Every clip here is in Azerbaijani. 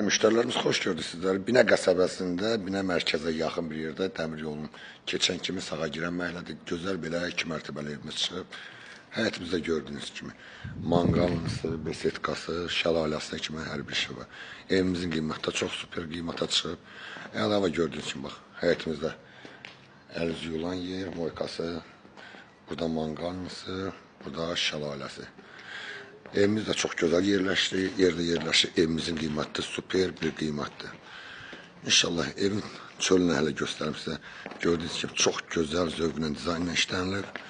Müştərilərimiz xoş gördük sizləri. Binə qəsəbəsində, Binə mərkəzə yaxın bir yerdə dəmir yolunun keçən kimi sağa girən məhəllədə gözəl belə 2 mərtəbəli evimiz çıxıb. Həyətimizdə gördüyünüz kimi manqalımızı, besetkası, şəlaləsinə kimi hər bir şey var. Evimizin qiyməti çox super qiymətə çıxıb. Əlavə gördüyünüz kimi bax, həyətimizdə əl üzü yulan yer, moykası, burada manqalımızı, burada şəlaləsi. Evimiz də çox gözəl yerdə yerləşir. Evimizin qiyməti super bir qiymətdir. İnşallah evin çölünü hələ göstərim sizə. Gördüyünüz kimi çox gözəl zövqlə dizaynla işlənilib.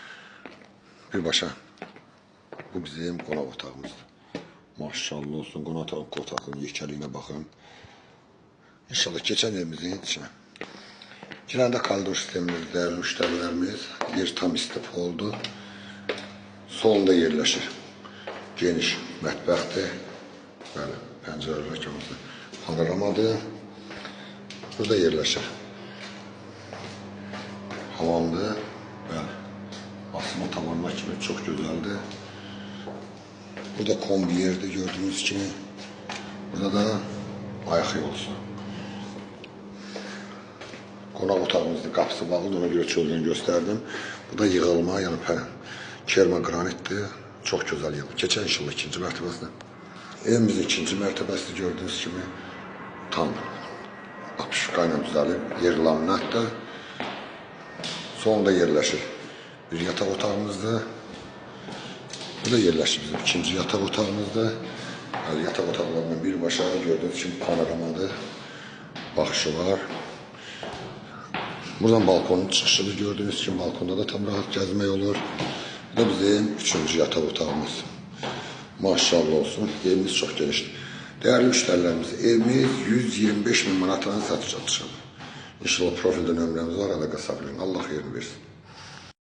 Birbaşa bu bizim qonaq otağımızdır. Maşallah olsun, qonaq otağının yekəliyinə baxın. İnşallah keçən evimizin içinə. Girəndə koridor sistemimiz, dəyərli müştərilərimiz, yer tam istif oldu. Solunda yerləşir. Geniş mətbəxdir. Bəli, pəncərələr kimi panoramadır. Burada yerləşir. Hamamdır. Bəli, asma tavanlar kimi çox gözəldir. Burada kombi yerdir gördüyünüz kimi. Burada da ayaq yolusu. Qonaq otağımızdır, qapısı bağlıdır, ona görə çöldən göstərdim. Bu da yığılma, yəni kermogranitdir. Çox gözəl yığılır. Keçən inşallah ikinci mərtəbəsində. Evimizin ikinci mərtəbəsi gördüyünüz kimi tam apışqa ilə düzəlib, yer laminatdır. Sonunda yerləşir bir yataq otağımızdır. Bu da yerləşir bizim ikinci yataq otağımızdır. Yataq otaqlarından birbaşa gördüyünüz kimi panoramadır. Baxışı var. Buradan balkonun çıxışıdır. Gördüyünüz kimi balkonda da tam rahat gəzmək olur. Bu da bizim üçüncü yataq otağımız. Maşallah olsun, evimiz çox genişdir. Dəyərli müştərilərimiz, evimiz 125 min manatdan satışa çıxıb. İnşallah profildə nömrəmiz var, əlaqə saxlayın. Allah yerini versin.